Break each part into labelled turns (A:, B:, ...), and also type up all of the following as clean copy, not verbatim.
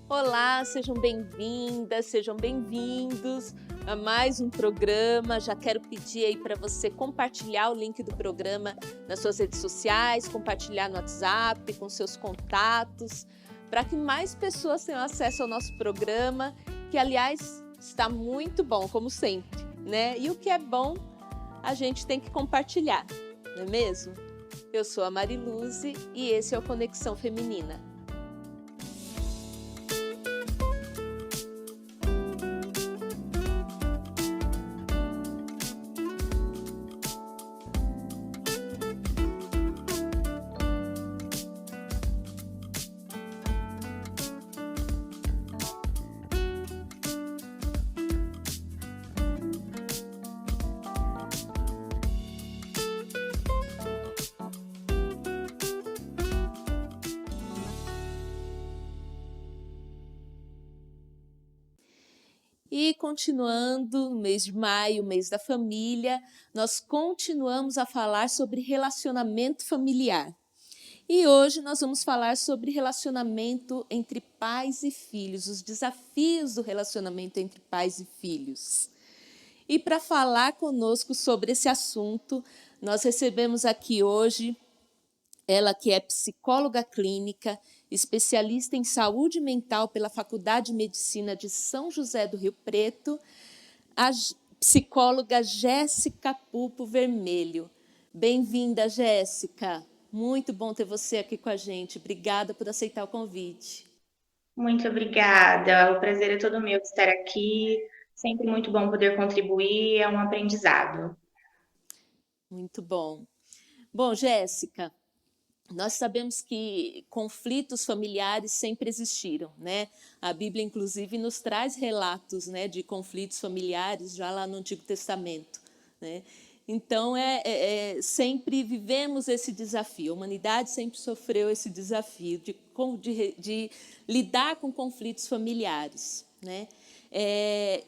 A: Olá, sejam bem-vindas, sejam bem-vindos a mais um programa. Já quero pedir aí para você compartilhar o link do programa nas suas redes sociais, compartilhar no WhatsApp com seus contatos, para que mais pessoas tenham acesso ao nosso programa, que aliás está muito bom, como sempre, né? E o que é bom, a gente tem que compartilhar, não é mesmo? Eu sou a Mariluze e esse é o Conexão Feminina. E continuando no mês de maio, mês da família, nós continuamos a falar sobre relacionamento familiar. E hoje nós vamos falar sobre relacionamento entre pais e filhos, os desafios do relacionamento entre pais e filhos. E para falar conosco sobre esse assunto, nós recebemos aqui hoje ela que é psicóloga clínica, especialista em saúde mental pela Faculdade de Medicina de São José do Rio Preto, a psicóloga Jéssica Pupo Vermelho. Bem-vinda, Jéssica. Muito bom ter você aqui com a gente. Obrigada por aceitar o convite.
B: Muito obrigada. O prazer é todo meu de estar aqui. Sempre muito bom poder contribuir, é um aprendizado.
A: Muito bom. Bom, Jéssica, nós sabemos que conflitos familiares sempre existiram, né? A Bíblia, inclusive, nos traz relatos, né, de conflitos familiares já lá no Antigo Testamento, né? Então, sempre vivemos esse desafio. A humanidade sempre sofreu esse desafio de lidar com conflitos familiares, né?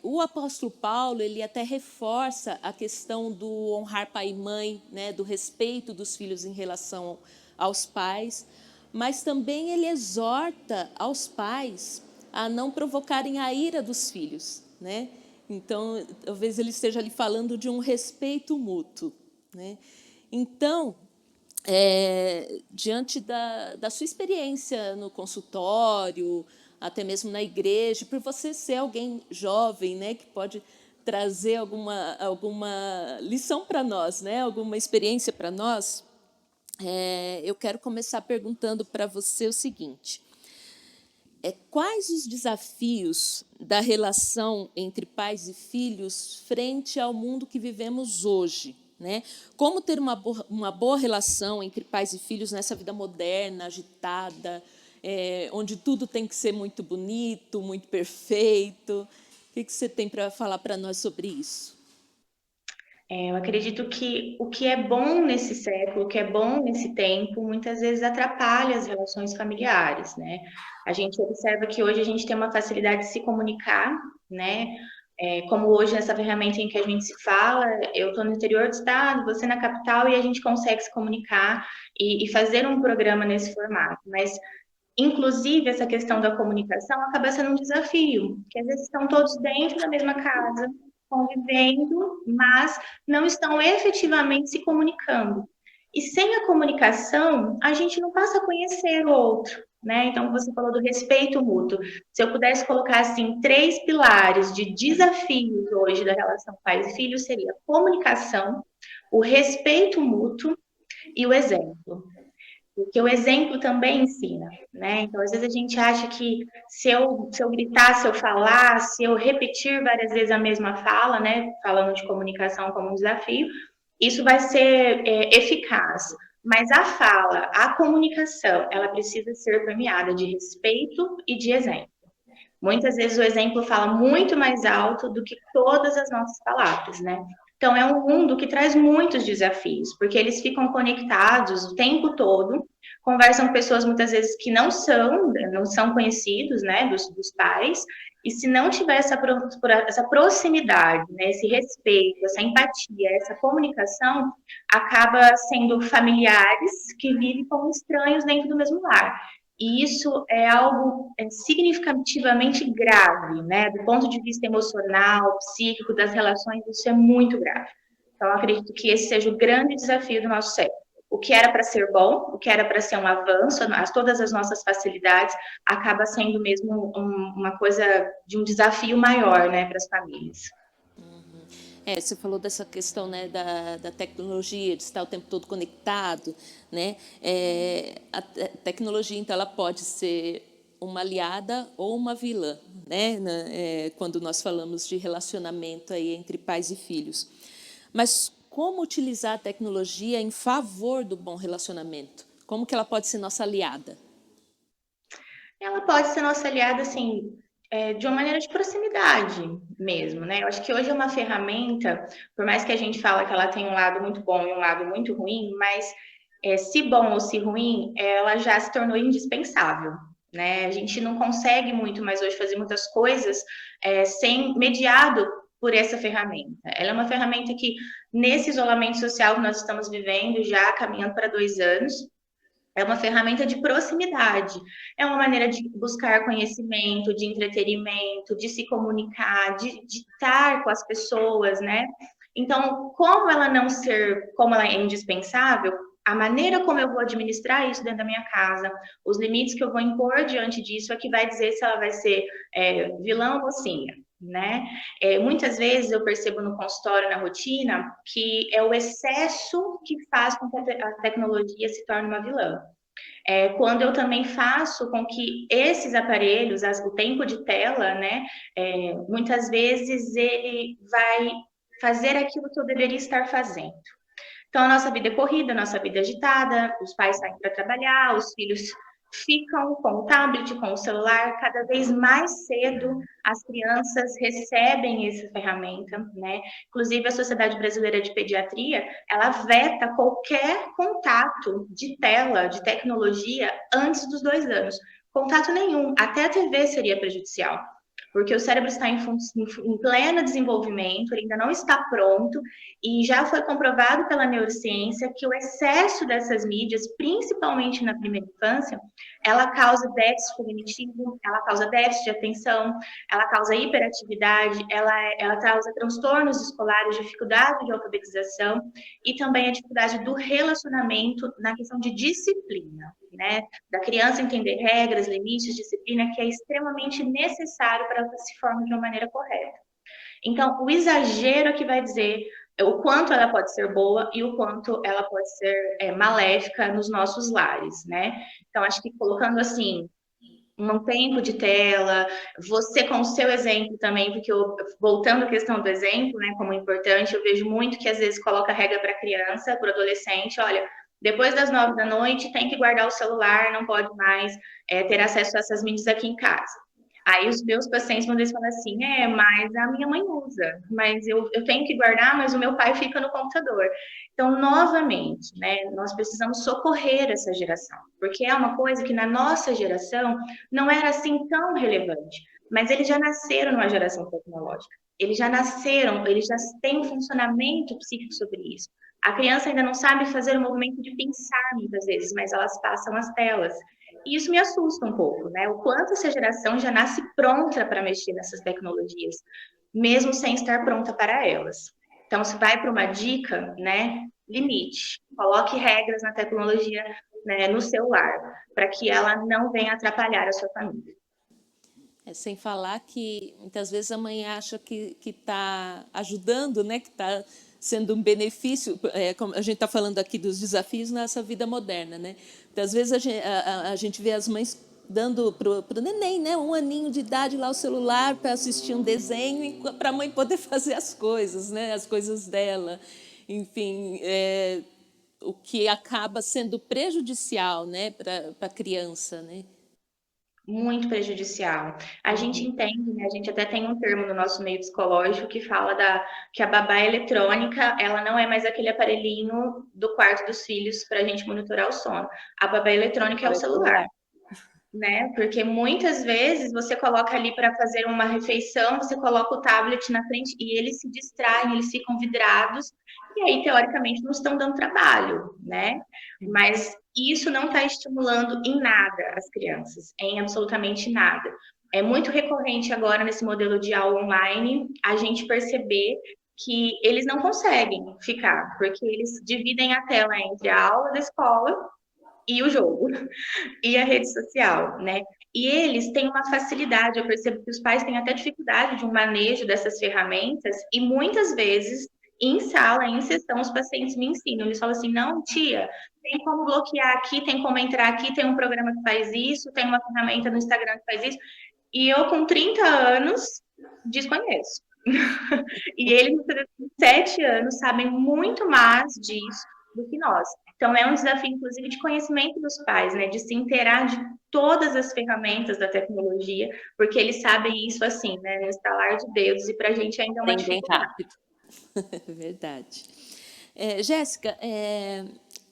A: O apóstolo Paulo ele até reforça a questão do honrar pai e mãe, né, do respeito dos filhos em relação aos pais, mas também ele exorta aos pais a não provocarem a ira dos filhos, né? Então, talvez ele esteja ali falando de um respeito mútuo, né? Então, diante da sua experiência no consultório, até mesmo na igreja, por você ser alguém jovem, né, que pode trazer alguma lição para nós, né, alguma experiência para nós, eu quero começar perguntando para você o seguinte: quais os desafios da relação entre pais e filhos frente ao mundo que vivemos hoje? Né? Como ter uma boa relação entre pais e filhos nessa vida moderna, agitada, onde tudo tem que ser muito bonito, muito perfeito? O que você tem para falar para nós sobre isso?
B: Eu acredito que o que é bom nesse século, o que é bom nesse tempo, muitas vezes atrapalha as relações familiares, né? A gente observa que hoje a gente tem uma facilidade de se comunicar, né? Como hoje nessa ferramenta em que a gente se fala, eu estou no interior do estado, você na capital, e a gente consegue se comunicar e fazer um programa nesse formato. Mas inclusive, essa questão da comunicação acaba sendo um desafio, que às vezes estão todos dentro da mesma casa, convivendo, mas não estão efetivamente se comunicando. E sem a comunicação, a gente não passa a conhecer o outro, né? Então, você falou do respeito mútuo. Se eu pudesse colocar, assim, três pilares de desafios hoje da relação pais e filhos, seria a comunicação, o respeito mútuo e o exemplo. Porque o exemplo também ensina, né? Então, às vezes a gente acha que se eu gritar, se eu falar, se eu repetir várias vezes a mesma fala, né? Falando de comunicação como um desafio, isso vai ser eficaz. Mas a fala, a comunicação, ela precisa ser permeada de respeito e de exemplo. Muitas vezes o exemplo fala muito mais alto do que todas as nossas palavras, né? Então é um mundo que traz muitos desafios, porque eles ficam conectados o tempo todo, conversam com pessoas muitas vezes que não são conhecidos, né, dos pais, e se não tiver essa proximidade, né, esse respeito, essa empatia, essa comunicação, acaba sendo familiares que vivem como estranhos dentro do mesmo lar. E isso é algo significativamente grave, né? Do ponto de vista emocional, psíquico, das relações, isso é muito grave. Então, eu acredito que esse seja o grande desafio do nosso século. O que era para ser bom, o que era para ser um avanço, todas as nossas facilidades, acaba sendo mesmo uma coisa de um desafio maior, né, para as famílias.
A: Você falou dessa questão, né, da tecnologia, de estar o tempo todo conectado, né? A tecnologia, então, ela pode ser uma aliada ou uma vilã, né? Quando nós falamos de relacionamento aí entre pais e filhos. Mas como utilizar a tecnologia em favor do bom relacionamento? Como que ela pode ser nossa aliada?
B: Ela pode ser nossa aliada, assim, de uma maneira de proximidade mesmo, né? Eu acho que hoje é uma ferramenta, por mais que a gente fala que ela tem um lado muito bom e um lado muito ruim, mas se bom ou se ruim, ela já se tornou indispensável, né? A gente não consegue muito mais hoje fazer muitas coisas sem mediado por essa ferramenta. Ela é uma ferramenta que, nesse isolamento social que nós estamos vivendo, já caminhando para 2 anos, é uma ferramenta de proximidade, é uma maneira de buscar conhecimento, de entretenimento, de se comunicar, de estar com as pessoas, né? Então, como ela é indispensável, a maneira como eu vou administrar isso dentro da minha casa, os limites que eu vou impor diante disso é que vai dizer se ela vai ser vilã ou mocinha, né? Muitas vezes eu percebo no consultório, na rotina, que é o excesso que faz com que a tecnologia se torne uma vilã. Quando eu também faço com que esses aparelhos, o tempo de tela, né, muitas vezes ele vai fazer aquilo que eu deveria estar fazendo. Então, a nossa vida é corrida, a nossa vida é agitada, os pais saem para trabalhar, os filhos ficam com o tablet, com o celular, cada vez mais cedo as crianças recebem essa ferramenta, né? Inclusive, a Sociedade Brasileira de Pediatria, ela veta qualquer contato de tela, de tecnologia, antes dos 2 anos. Contato nenhum, até a TV seria prejudicial, porque o cérebro está em pleno desenvolvimento, ele ainda não está pronto, e já foi comprovado pela neurociência que o excesso dessas mídias, principalmente na primeira infância, ela causa déficit cognitivo, ela causa déficit de atenção, ela causa hiperatividade, ela causa transtornos escolares, dificuldade de alfabetização e também a dificuldade do relacionamento na questão de disciplina, né? Da criança entender regras, limites, disciplina, que é extremamente necessário para ela se formar de uma maneira correta. Então, o exagero é que vai dizer o quanto ela pode ser boa e o quanto ela pode ser maléfica nos nossos lares, né? Então, acho que colocando assim, um tempo de tela, você com o seu exemplo também, porque voltando à questão do exemplo, né, como importante, eu vejo muito que às vezes coloca regra para criança, para adolescente, olha, depois das 9 da noite tem que guardar o celular, não pode mais ter acesso a essas mídias aqui em casa. Aí os meus pacientes vão falar assim, mas a minha mãe usa, mas eu tenho que guardar, mas o meu pai fica no computador. Então, novamente, né, nós precisamos socorrer essa geração, porque é uma coisa que na nossa geração não era assim tão relevante, mas eles já nasceram numa geração tecnológica. Eles já nasceram, eles já têm um funcionamento psíquico sobre isso. A criança ainda não sabe fazer o movimento de pensar muitas vezes, mas elas passam as telas. E isso me assusta um pouco, né? O quanto essa geração já nasce pronta para mexer nessas tecnologias, mesmo sem estar pronta para elas. Então, se vai para uma dica, né? Limite. Coloque regras na tecnologia, né, no celular, para que ela não venha atrapalhar a sua família.
A: Sem falar que muitas vezes a mãe acha que está ajudando, né? Que está sendo um benefício, como a gente está falando aqui dos desafios nessa vida moderna, né? Muitas vezes a gente vê as mães dando para o neném, né, 1 aninho de idade lá o celular para assistir um desenho para a mãe poder fazer as coisas, né, as coisas dela, enfim, o que acaba sendo prejudicial, né, para a criança, né?
B: Muito prejudicial. A gente entende, né? A gente até tem um termo no nosso meio psicológico que fala que a babá eletrônica, ela não é mais aquele aparelhinho do quarto dos filhos para a gente monitorar o sono. A babá eletrônica é o celular. né? Porque muitas vezes você coloca ali para fazer uma refeição, você coloca o tablet na frente e eles se distraem, eles ficam vidrados, e aí, teoricamente, não estão dando trabalho, né? Mas isso não está estimulando em nada as crianças, em absolutamente nada. É muito recorrente agora nesse modelo de aula online a gente perceber que eles não conseguem ficar, porque eles dividem a tela entre a aula da escola e o jogo e a rede social, né? E eles têm uma facilidade, eu percebo que os pais têm até dificuldade de um manejo dessas ferramentas, e muitas vezes, em sala, em sessão, os pacientes me ensinam. Eles falam assim: não, tia, tem como bloquear aqui, tem como entrar aqui, tem um programa que faz isso, tem uma ferramenta no Instagram que faz isso. E eu, com 30 anos, desconheço. E eles, com 7 anos, sabem muito mais disso do que nós. Então, é um desafio, inclusive, de conhecimento dos pais, né? De se inteirar de todas as ferramentas da tecnologia, porque eles sabem isso assim, né? No estalar de dedos, e para a gente ainda é uma
A: Aprendem
B: dificuldade.
A: rápido. Verdade. Jéssica,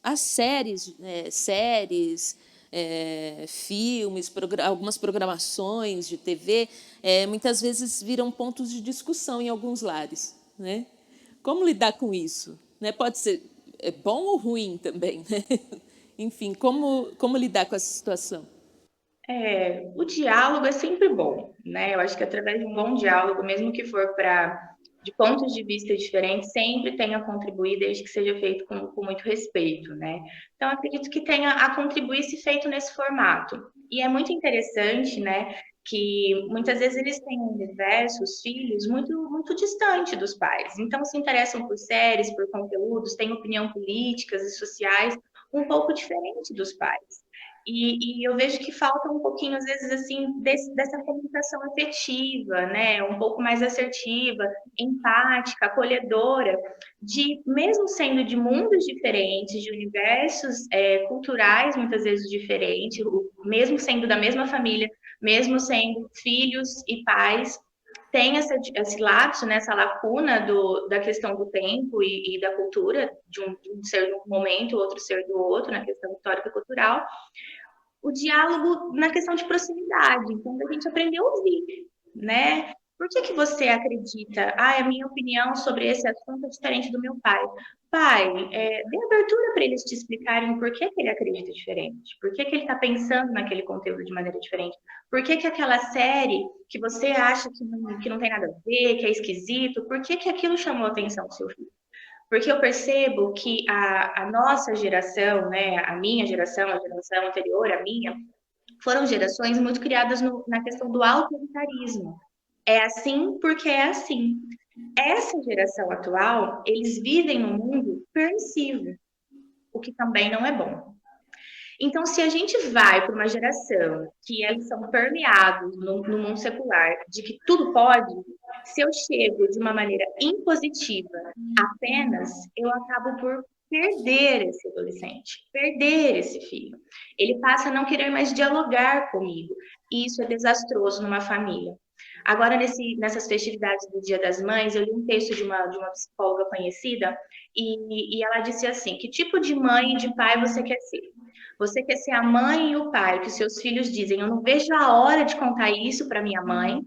A: as séries, filmes, algumas programações de TV, muitas vezes viram pontos de discussão em alguns lares, né? Como lidar com isso? Né? Pode ser bom ou ruim também, né? Enfim, como lidar com essa situação?
B: O diálogo é sempre bom, né? Eu acho que através de um bom diálogo, mesmo que for de pontos de vista diferentes, sempre tem a contribuir, desde que seja feito com muito respeito, né? Então, acredito que tenha a contribuir se feito nesse formato. E é muito interessante, né, que muitas vezes eles têm um universo, os filhos, muito, muito distante dos pais. Então, se interessam por séries, por conteúdos, têm opinião políticas e sociais um pouco diferente dos pais. E eu vejo que falta um pouquinho, às vezes, assim, dessa comunicação afetiva, né? Um pouco mais assertiva, empática, acolhedora, de, mesmo sendo de mundos diferentes, de universos culturais, muitas vezes diferentes, mesmo sendo da mesma família, mesmo sendo filhos e pais, tem esse lapso, né, essa lacuna da questão do tempo e da cultura, de um ser de um momento, outro ser do outro, na questão histórica e cultural, o diálogo na questão de proximidade. Então, a gente aprender a ouvir, né? Por que você acredita? A minha opinião sobre esse assunto é diferente do meu pai. Pai, dê abertura para eles te explicarem o porquê que ele acredita diferente, por que ele está pensando naquele conteúdo de maneira diferente, por que aquela série que você acha que não tem nada a ver, que é esquisito, por que aquilo chamou a atenção do seu filho? Porque eu percebo que a nossa geração, né, a minha geração, a geração anterior, a minha, foram gerações muito criadas na questão do autoritarismo. É assim porque é assim. Essa geração atual, eles vivem num mundo permissivo, o que também não é bom. Então, se a gente vai para uma geração que eles são permeados no mundo secular, de que tudo pode, se eu chego de uma maneira impositiva apenas, eu acabo por perder esse adolescente, perder esse filho. Ele passa a não querer mais dialogar comigo, e isso é desastroso numa família. Agora, nessas festividades do Dia das Mães, eu li um texto de uma psicóloga conhecida, e ela disse assim: que tipo de mãe e de pai você quer ser? Você quer ser a mãe e o pai que os seus filhos dizem, eu não vejo a hora de contar isso para minha mãe?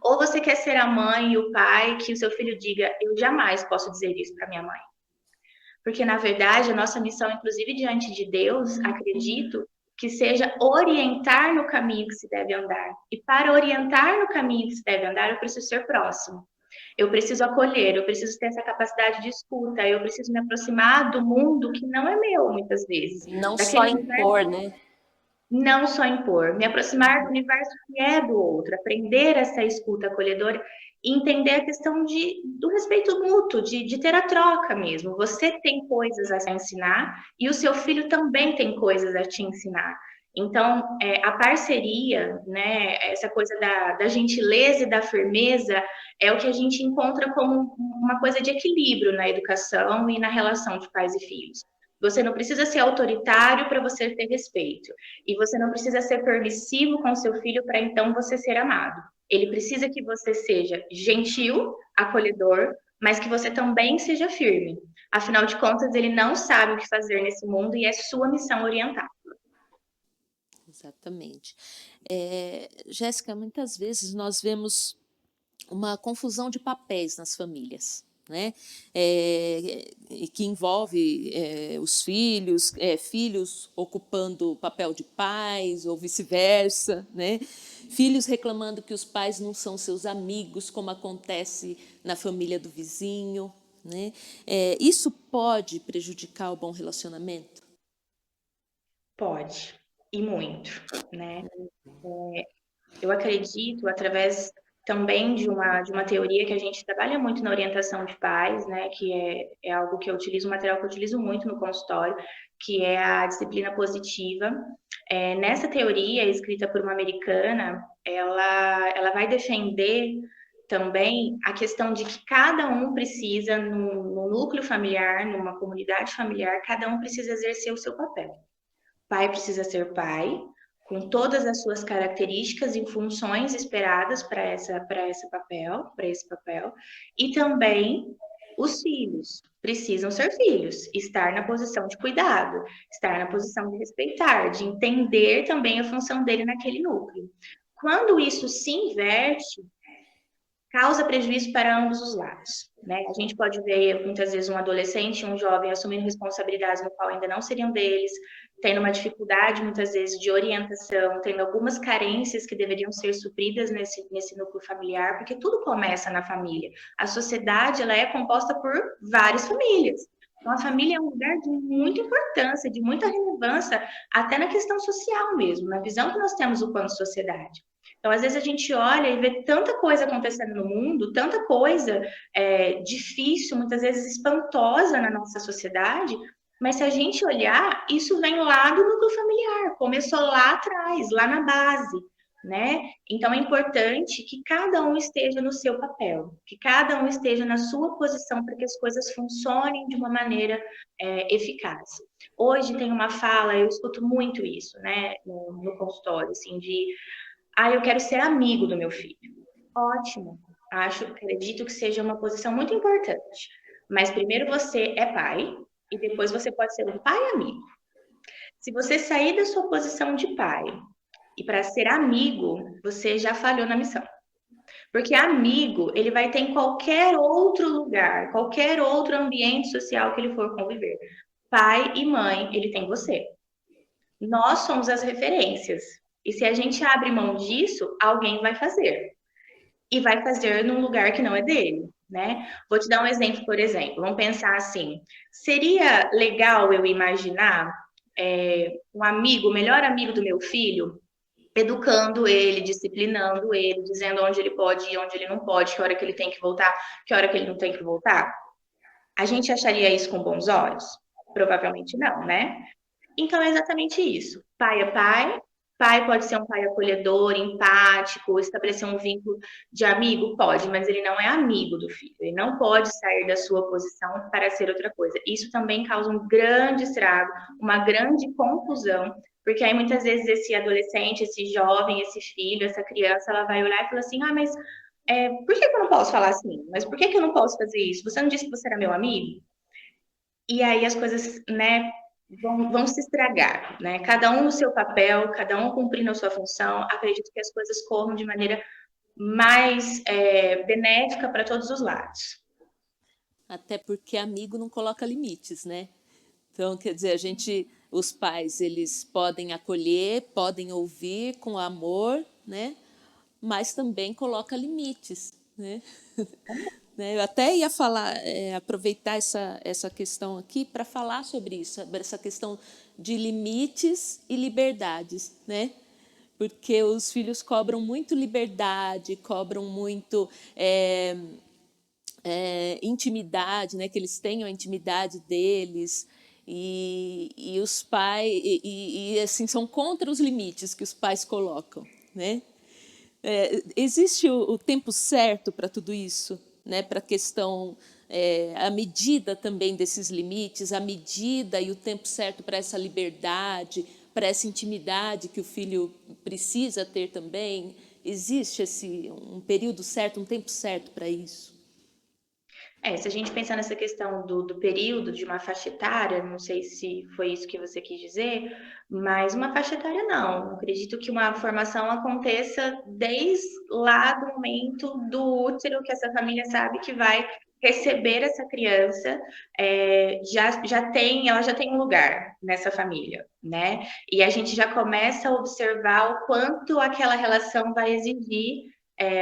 B: Ou você quer ser a mãe e o pai que o seu filho diga, eu jamais posso dizer isso para minha mãe? Porque, na verdade, a nossa missão, inclusive diante de Deus, acredito, que seja orientar no caminho que se deve andar. E para orientar no caminho que se deve andar, eu preciso ser próximo. Eu preciso acolher, eu preciso ter essa capacidade de escuta, eu preciso me aproximar do mundo que não é meu, muitas vezes.
A: Não só
B: Daquele universo,
A: impor, né?
B: não só impor, me aproximar do universo que é do outro, aprender essa escuta acolhedora e entender a questão do respeito mútuo, de ter a troca mesmo. Você tem coisas a ensinar e o seu filho também tem coisas a te ensinar. Então, a parceria, né, essa coisa da gentileza e da firmeza é o que a gente encontra como uma coisa de equilíbrio na educação e na relação de pais e filhos. Você não precisa ser autoritário para você ter respeito. E você não precisa ser permissivo com seu filho para então você ser amado. Ele precisa que você seja gentil, acolhedor, mas que você também seja firme. Afinal de contas, ele não sabe o que fazer nesse mundo e é sua missão orientar.
A: Exatamente. Jéssica, muitas vezes nós vemos uma confusão de papéis nas famílias, né? Que envolve os filhos, filhos ocupando o papel de pais ou vice-versa, né? Filhos reclamando que os pais não são seus amigos, como acontece na família do vizinho, né? Isso pode prejudicar o bom relacionamento?
B: Pode, e muito, né? Eu acredito, através também de uma teoria que a gente trabalha muito na orientação de pais, né, que é algo que eu utilizo, um material que eu utilizo muito no consultório, que é a disciplina positiva. Nessa teoria, escrita por uma americana, ela vai defender também a questão de que cada um precisa, no núcleo familiar, numa comunidade familiar, cada um precisa exercer o seu papel. Pai precisa ser pai, com todas as suas características e funções esperadas para esse papel, e também os filhos precisam ser filhos, estar na posição de cuidado, estar na posição de respeitar, de entender também a função dele naquele núcleo. Quando isso se inverte, causa prejuízo para ambos os lados. Né? A gente pode ver muitas vezes um adolescente e um jovem assumindo responsabilidades no qual ainda não seriam deles, tendo uma dificuldade muitas vezes de orientação, tendo algumas carências que deveriam ser supridas nesse núcleo familiar, porque tudo começa na família. A sociedade ela é composta por várias famílias. Então, a família é um lugar de muita importância, de muita relevância, até na questão social mesmo, na visão que nós temos enquanto sociedade. Então, às vezes a gente olha e vê tanta coisa acontecendo no mundo, tanta coisa difícil, muitas vezes espantosa na nossa sociedade, mas se a gente olhar, isso vem lá do núcleo familiar, começou lá atrás, lá na base, né? Então é importante que cada um esteja no seu papel, que cada um esteja na sua posição para que as coisas funcionem de uma maneira eficaz. Hoje tem uma fala, eu escuto muito isso, né, no consultório, assim, de eu quero ser amigo do meu filho. Ótimo. Acredito que seja uma posição muito importante. Mas primeiro você é pai e depois você pode ser um pai amigo. Se você sair da sua posição de pai e para ser amigo, você já falhou na missão. Porque amigo, ele vai ter em qualquer outro lugar, qualquer outro ambiente social que ele for conviver. Pai e mãe, ele tem você. Nós somos as referências. E se a gente abre mão disso, alguém vai fazer. E vai fazer num lugar que não é dele, né? Vou te dar um exemplo, por exemplo. Vamos pensar assim: seria legal eu imaginar um amigo, o melhor amigo do meu filho, educando ele, disciplinando ele, dizendo onde ele pode ir, onde ele não pode, que hora que ele tem que voltar, que hora que ele não tem que voltar? A gente acharia isso com bons olhos? Provavelmente não, né? Então é exatamente isso. Pai é pai. Pai pode ser um pai acolhedor, empático, estabelecer um vínculo de amigo? Pode, mas ele não é amigo do filho. Ele não pode sair da sua posição para ser outra coisa. Isso também causa um grande estrago, uma grande confusão, porque aí muitas vezes esse adolescente, esse jovem, esse filho, essa criança, ela vai olhar e falar assim: mas por que eu não posso falar assim? Mas por que eu não posso fazer isso? Você não disse que você era meu amigo? E aí as coisas, né, vão se estragar, né? Cada um no seu papel, cada um cumprindo a sua função. Acredito que as coisas corram de maneira mais benéfica para todos os lados.
A: Até porque amigo não coloca limites, né? Então, quer dizer, os pais, eles podem acolher, podem ouvir com amor, né? Mas também coloca limites, né? Eu até ia falar, aproveitar essa questão aqui para falar sobre isso, sobre essa questão de limites e liberdades, né? Porque os filhos cobram muito liberdade, cobram muito intimidade, né? Que eles tenham a intimidade deles. E os pais assim são contra os limites que os pais colocam, né? Existe o tempo certo para tudo isso, né? Para a questão, a medida também desses limites, a medida e o tempo certo para essa liberdade, para essa intimidade que o filho precisa ter também. Existe um período certo, um tempo certo para isso?
B: Se a gente pensar nessa questão do período, de uma faixa etária, não sei se foi isso que você quis dizer, mas uma faixa etária não. Acredito que uma formação aconteça desde lá do momento do útero, que essa família sabe que vai receber essa criança, ela já tem um lugar nessa família, né? E a gente já começa a observar o quanto aquela relação vai exigir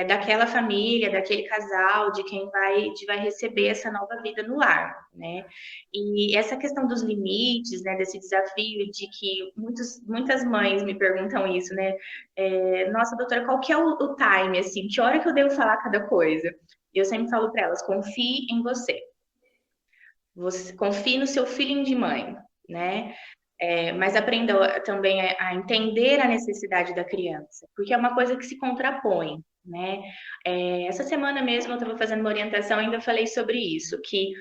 B: daquela família, daquele casal, de quem vai receber essa nova vida no lar, né? E essa questão dos limites, né, desse desafio de que muitas mães me perguntam isso, né? Nossa, doutora, qual que é o time, assim? Que hora que eu devo falar cada coisa? Eu sempre falo para elas, confie em você. Você confie no seu feeling de mãe, né? Mas aprenda também a entender a necessidade da criança, porque é uma coisa que se contrapõe, né? Essa semana mesmo eu estava fazendo uma orientação e ainda falei sobre isso, que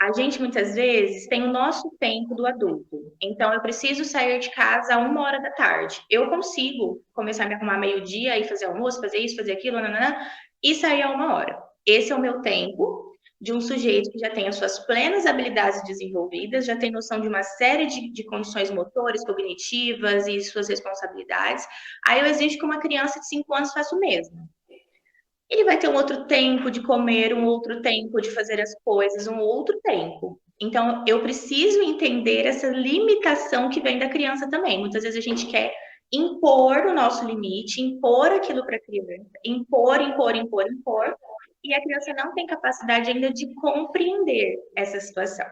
B: a gente muitas vezes tem o nosso tempo do adulto. Então eu preciso sair de casa a 1 hora da tarde. Eu consigo começar a me arrumar meio-dia e fazer almoço, fazer isso, fazer aquilo, nananã, e sair a 1 hora. Esse é o meu tempo de um sujeito que já tem as suas plenas habilidades desenvolvidas, já tem noção de uma série de condições motores, cognitivas e suas responsabilidades. Aí eu exijo que uma criança de 5 anos faça o mesmo. Ele vai ter um outro tempo de comer, um outro tempo de fazer as coisas, um outro tempo. Então, eu preciso entender essa limitação que vem da criança também. Muitas vezes a gente quer impor o nosso limite, impor aquilo para a criança, impor, e a criança não tem capacidade ainda de compreender essa situação.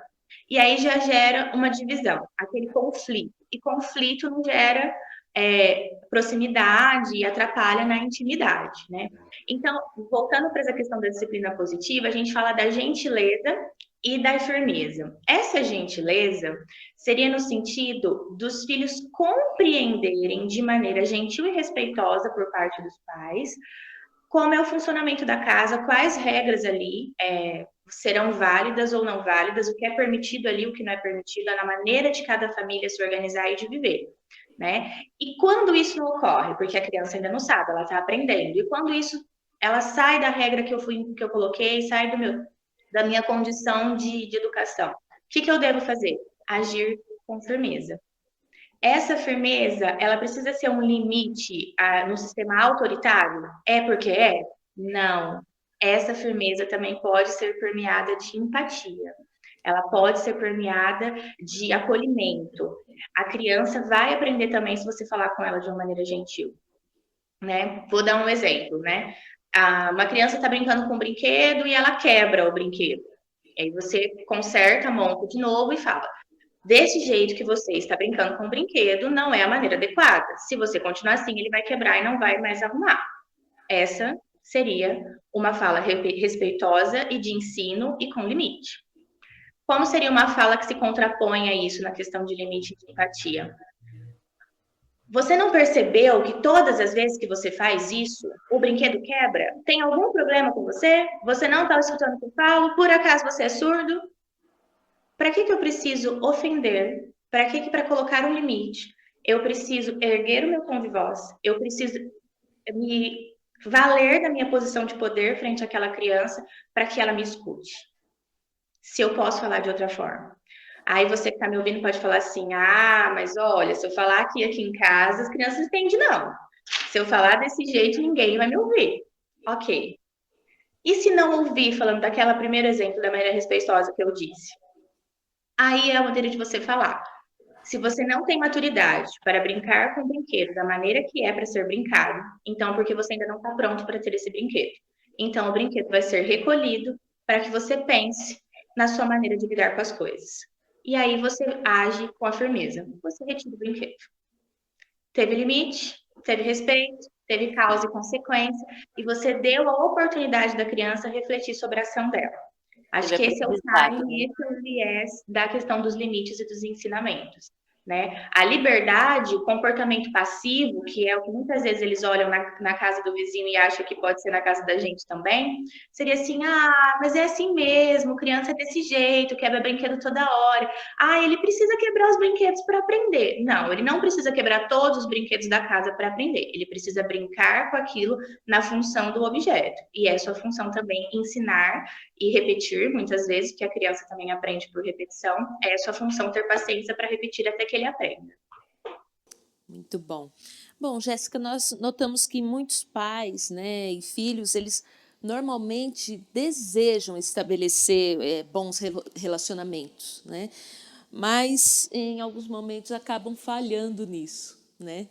B: E aí já gera uma divisão, aquele conflito. E conflito não gera proximidade e atrapalha na intimidade, né? Então, voltando para essa questão da disciplina positiva, a gente fala da gentileza e da firmeza. Essa gentileza seria no sentido dos filhos compreenderem de maneira gentil e respeitosa por parte dos pais como é o funcionamento da casa, quais regras ali serão válidas ou não válidas, o que é permitido ali, o que não é permitido, na maneira de cada família se organizar e de viver, né? E quando isso não ocorre, porque a criança ainda não sabe, ela está aprendendo, e quando isso, ela sai da regra que eu coloquei, sai da minha condição de educação, o que eu devo fazer? Agir com firmeza. Essa firmeza, ela precisa ser um limite no sistema autoritário? É porque é? Não. Essa firmeza também pode ser permeada de empatia. Ela pode ser permeada de acolhimento. A criança vai aprender também se você falar com ela de uma maneira gentil, né? Vou dar um exemplo, né? Uma criança está brincando com um brinquedo e ela quebra o brinquedo. Aí você conserta, monta de novo e fala: desse jeito que você está brincando com o brinquedo, não é a maneira adequada. Se você continuar assim, ele vai quebrar e não vai mais arrumar. Essa seria uma fala respeitosa e de ensino e com limite. Como seria uma fala que se contrapõe a isso na questão de limite e de empatia? Você não percebeu que todas as vezes que você faz isso, o brinquedo quebra? Tem algum problema com você? Você não está escutando o que eu falo? Por acaso você é surdo? Para que eu preciso ofender? Para colocar um limite? Eu preciso erguer o meu tom de voz, eu preciso me valer da minha posição de poder frente àquela criança para que ela me escute. Se eu posso falar de outra forma. Aí você que está me ouvindo pode falar assim: mas olha, se eu falar aqui em casa, as crianças entendem, não. Se eu falar desse jeito, ninguém vai me ouvir. Ok. E se não ouvir, falando daquela primeiro exemplo, da maneira respeitosa que eu disse? Aí é a maneira de você falar. Se você não tem maturidade para brincar com o brinquedo da maneira que é para ser brincado, então porque você ainda não está pronto para ter esse brinquedo. Então o brinquedo vai ser recolhido para que você pense na sua maneira de lidar com as coisas. E aí você age com a firmeza. Você retira o brinquedo. Teve limite, teve respeito, teve causa e consequência, e você deu a oportunidade da criança refletir sobre a ação dela. Acho que esse é o time e esse é o viés da questão dos limites e dos ensinamentos. né? A liberdade, o comportamento passivo, que é o que muitas vezes eles olham na casa do vizinho e acham que pode ser na casa da gente também, seria assim, mas é assim mesmo, criança é desse jeito, quebra brinquedo toda hora. Ele precisa quebrar os brinquedos para aprender. Não, ele não precisa quebrar todos os brinquedos da casa para aprender. Ele precisa brincar com aquilo na função do objeto. E é sua função também ensinar e repetir, muitas vezes, porque a criança também aprende por repetição, é sua função ter paciência para repetir até que ele aprenda.
A: Muito bom. Bom, Jéssica, nós notamos que muitos pais, né, e filhos, eles normalmente desejam estabelecer bons relacionamentos, né? Mas em alguns momentos acabam falhando nisso, né?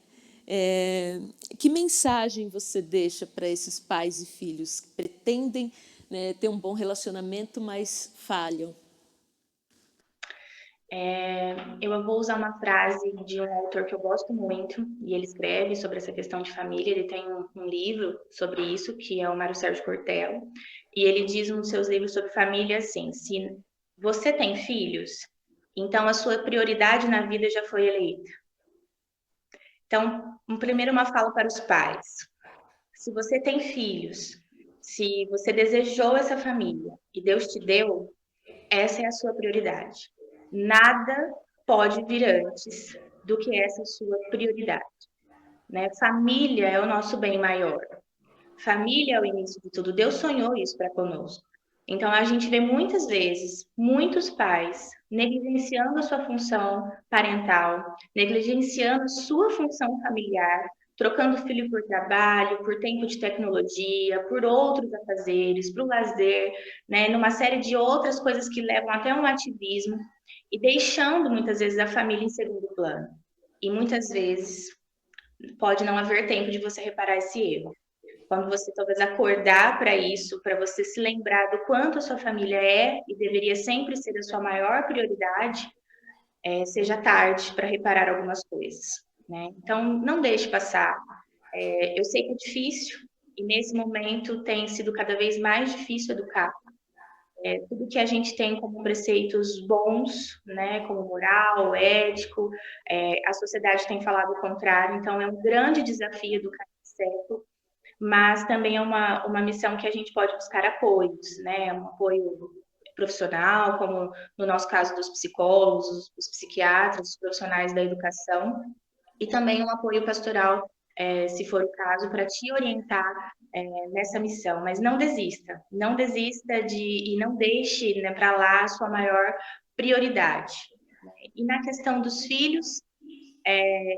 A: Que mensagem você deixa para esses pais e filhos que pretendem, né, ter um bom relacionamento, mas falham?
B: Eu vou usar uma frase de um autor que eu gosto muito, e ele escreve sobre essa questão de família. Ele tem um livro sobre isso, que é o Mário Sérgio Cortella, e ele diz nos seus livros sobre família assim: se você tem filhos, então a sua prioridade na vida já foi eleita. Então, primeiro uma fala para os pais: se você tem filhos, se você desejou essa família e Deus te deu, essa é a sua prioridade. Nada pode vir antes do que essa sua prioridade, né? Família é o nosso bem maior. Família é o início de tudo. Deus sonhou isso para conosco. Então a gente vê muitas vezes muitos pais negligenciando a sua função parental, negligenciando a sua função familiar, trocando o filho por trabalho, por tempo de tecnologia, por outros afazeres, para o lazer, né, numa série de outras coisas que levam até um ativismo e deixando muitas vezes a família em segundo plano. E muitas vezes pode não haver tempo de você reparar esse erro. Quando você talvez acordar para isso, para você se lembrar do quanto a sua família é e deveria sempre ser a sua maior prioridade, seja tarde para reparar algumas coisas, né? Então, não deixe passar. Eu sei que é difícil e nesse momento tem sido cada vez mais difícil educar. Tudo que a gente tem como preceitos bons, né, como moral, ético, a sociedade tem falado o contrário. Então, é um grande desafio educar certo, mas também é uma missão que a gente pode buscar apoios, né? Um apoio profissional, como no nosso caso dos psicólogos, os psiquiatras, os profissionais da educação, e também um apoio pastoral, se for o caso, para te orientar nessa missão. Mas não desista e não deixe, né, para lá a sua maior prioridade. E na questão dos filhos,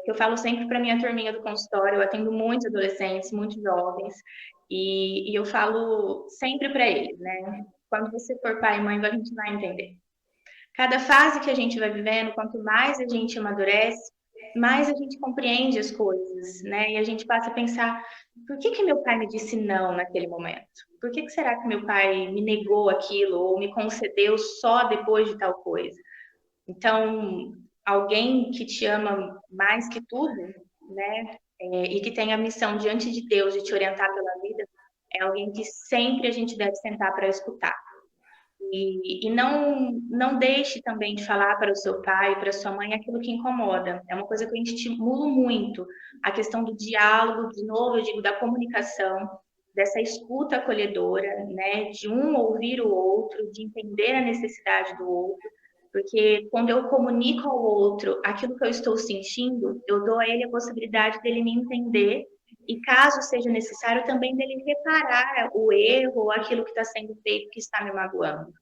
B: que eu falo sempre para minha turminha do consultório, eu atendo muitos adolescentes, muitos jovens, e eu falo sempre para eles, né? Quando você for pai e mãe, a gente vai entender. Cada fase que a gente vai vivendo, quanto mais a gente amadurece, mais a gente compreende as coisas, né? E a gente passa a pensar, por que meu pai me disse não naquele momento? Por que será que meu pai me negou aquilo ou me concedeu só depois de tal coisa? Então, alguém que te ama mais que tudo, né? E que tem a missão diante de Deus de te orientar pela vida, é alguém que sempre a gente deve sentar para escutar. E não deixe também de falar para o seu pai, para a sua mãe, aquilo que incomoda. É uma coisa que eu estimulo muito, a questão do diálogo, de novo, eu digo, da comunicação, dessa escuta acolhedora, né? De um ouvir o outro, de entender a necessidade do outro, porque quando eu comunico ao outro aquilo que eu estou sentindo, eu dou a ele a possibilidade dele me entender e, caso seja necessário, também dele reparar o erro ou aquilo que está sendo feito que está me magoando.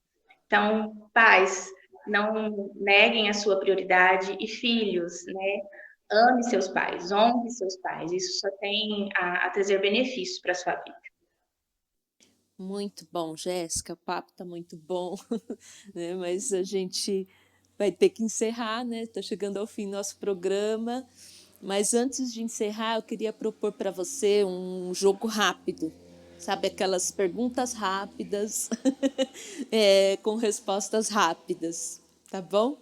B: Então, pais, não neguem a sua prioridade e filhos, né? Ame seus pais, honre seus pais. Isso só tem a trazer benefícios para a sua vida.
A: Muito bom, Jéssica, o papo está muito bom, né? Mas a gente vai ter que encerrar, né? Está chegando ao fim do nosso programa. Mas antes de encerrar, eu queria propor para você um jogo rápido. Sabe, aquelas perguntas rápidas com respostas rápidas, tá bom?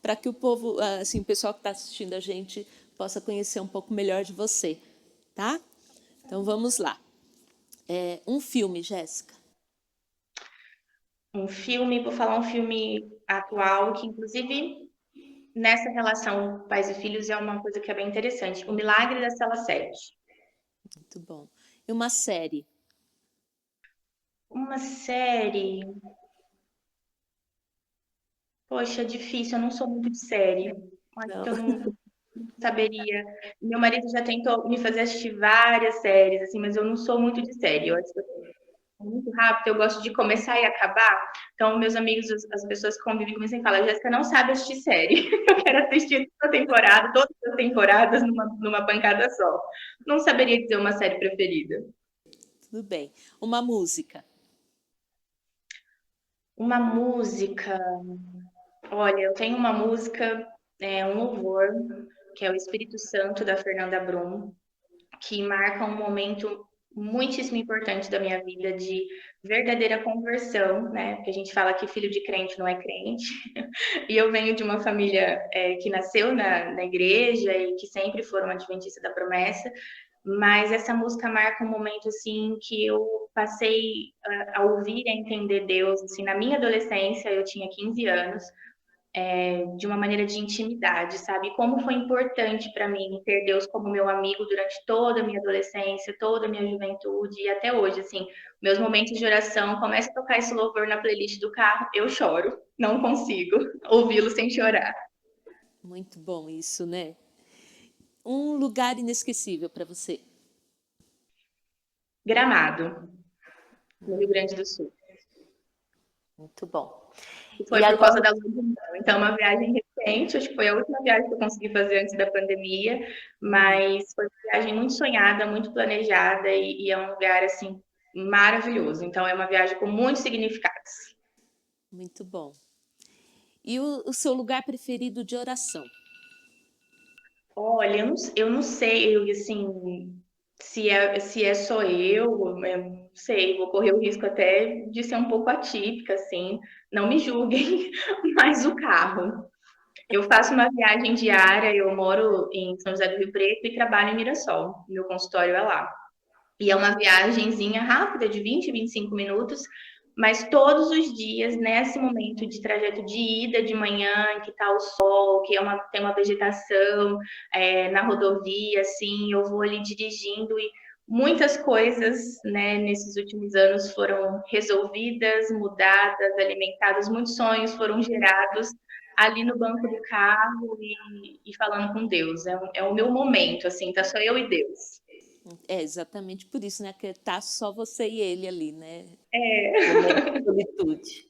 A: Para que o povo, assim, o pessoal que está assistindo a gente possa conhecer um pouco melhor de você, tá? Então vamos lá. Um filme, Jéssica.
B: Um filme, vou falar um filme atual que, inclusive, nessa relação pais e filhos é uma coisa que é bem interessante. O Milagre da Cela 7.
A: Muito bom. E uma série?
B: Uma série, poxa, difícil, eu não sou muito de série. Acho
A: Não.
B: que eu não saberia. Meu marido já tentou me fazer assistir várias séries, assim, mas eu não sou muito de série. Eu acho que eu sou muito rápido, eu gosto de começar e acabar. Então, meus amigos, as pessoas que convivem comigo sempre falam, a Jéssica não sabe assistir série. Eu quero assistir toda a temporada, todas as temporadas numa pancada só. Não saberia dizer uma série preferida.
A: Tudo bem. Uma música?
B: Uma música. Olha, eu tenho uma música, um louvor, que é o Espírito Santo, da Fernanda Brum, que marca um momento muitíssimo importante da minha vida de verdadeira conversão, né? Porque a gente fala que filho de crente não é crente. E eu venho de uma família que nasceu na igreja e que sempre foram adventistas da promessa, mas essa música marca um momento assim que eu passei a ouvir e a entender Deus, assim, na minha adolescência, eu tinha 15 anos, de uma maneira de intimidade, sabe? Como foi importante para mim ter Deus como meu amigo durante toda a minha adolescência, toda a minha juventude e até hoje, assim, meus momentos de oração, começa a tocar esse louvor na playlist do carro, eu choro, não consigo ouvi-lo sem chorar.
A: Muito bom isso, né? Um lugar inesquecível para você?
B: Gramado, no Rio Grande do Sul.
A: Muito bom.
B: E
A: E
B: foi por
A: agora,
B: causa da lua de mel. Então, é uma viagem recente, acho que foi a última viagem que eu consegui fazer antes da pandemia, mas foi uma viagem muito sonhada, muito planejada e é um lugar, assim, maravilhoso. Então, é uma viagem com muitos significados.
A: muito bom. E o seu lugar preferido de oração?
B: Olha, eu não sei, assim, se é só eu não sei, vou correr o risco até de ser um pouco atípica, assim, não me julguem, mas o carro. Eu faço uma viagem diária, eu moro em São José do Rio Preto e trabalho em Mirassol. Meu consultório é lá. E é uma viagenzinha rápida, de 20, 25 minutos, mas todos os dias, nesse momento de trajeto de ida de manhã, que tá o sol, que tem uma vegetação na rodovia, assim, eu vou ali dirigindo e muitas coisas, né, nesses últimos anos foram resolvidas, mudadas, alimentadas, muitos sonhos foram gerados ali no banco do carro e falando com Deus. É o meu momento, assim, tá só eu e Deus.
A: É exatamente por isso, né? Que tá só você e ele ali, né?
B: É.
A: Momento de solitude.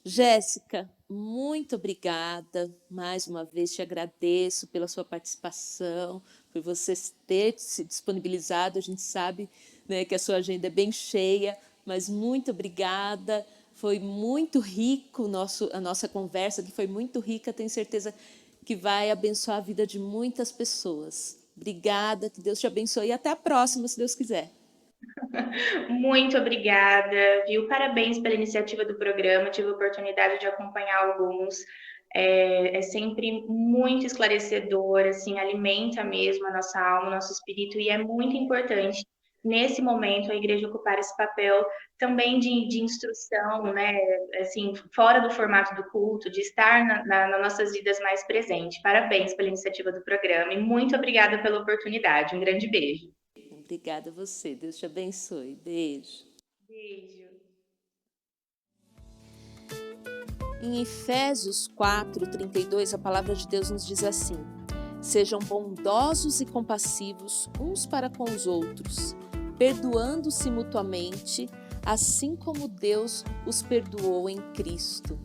A: Jéssica, muito obrigada. Mais uma vez te agradeço pela sua participação, por você ter se disponibilizado. A gente sabe, né, que a sua agenda é bem cheia, mas muito obrigada. Foi muito rico a nossa conversa, que foi muito rica. Tenho certeza que vai abençoar a vida de muitas pessoas. Obrigada, que Deus te abençoe e até a próxima, se Deus quiser.
B: Muito obrigada, viu? Parabéns pela iniciativa do programa. Tive a oportunidade de acompanhar alguns. É sempre muito esclarecedor, assim, alimenta mesmo a nossa alma, o nosso espírito, e é muito importante, nesse momento, a igreja ocupar esse papel também de instrução, né? Assim, fora do formato do culto, de estar nas nossas vidas mais presente. Parabéns pela iniciativa do programa e muito obrigada pela oportunidade. Um grande beijo.
A: Obrigada a você. Deus te abençoe. Beijo.
B: Beijo.
A: Em Efésios 4:32, a palavra de Deus nos diz assim: sejam bondosos e compassivos uns para com os outros, perdoando-se mutuamente, assim como Deus os perdoou em Cristo.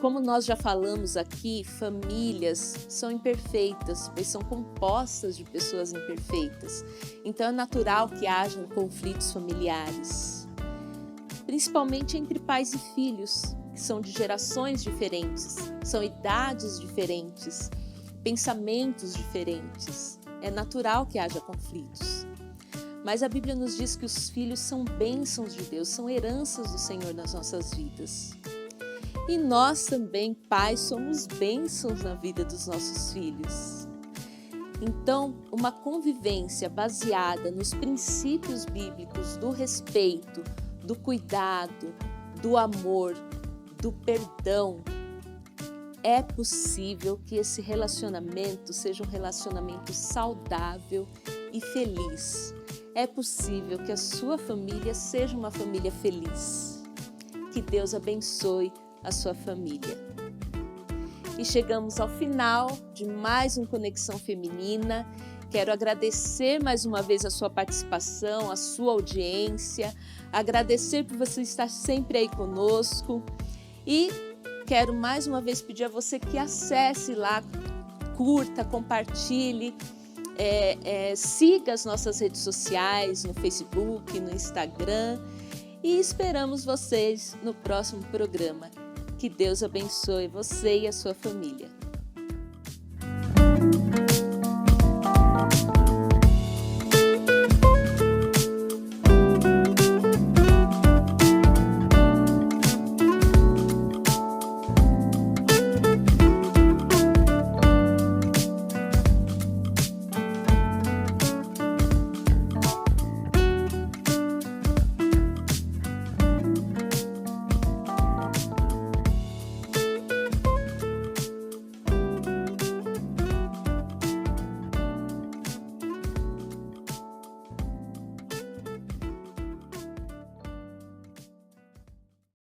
A: Como nós já falamos aqui, famílias são imperfeitas, pois são compostas de pessoas imperfeitas. Então é natural que hajam conflitos familiares, principalmente entre pais e filhos, que são de gerações diferentes, são idades diferentes, pensamentos diferentes. É natural que haja conflitos. Mas a Bíblia nos diz que os filhos são bênçãos de Deus, são heranças do Senhor nas nossas vidas. E nós também, pais, somos bênçãos na vida dos nossos filhos. Então, uma convivência baseada nos princípios bíblicos do respeito, do cuidado, do amor, do perdão, é possível que esse relacionamento seja um relacionamento saudável e feliz. É possível que a sua família seja uma família feliz. Que Deus abençoe a sua família. E chegamos ao final de mais um Conexão Feminina. Quero agradecer mais uma vez a sua participação, a sua audiência, agradecer por você estar sempre aí conosco e quero mais uma vez pedir a você que acesse lá, curta, compartilhe, siga as nossas redes sociais, no Facebook, no Instagram e esperamos vocês no próximo programa. Que Deus abençoe você e a sua família.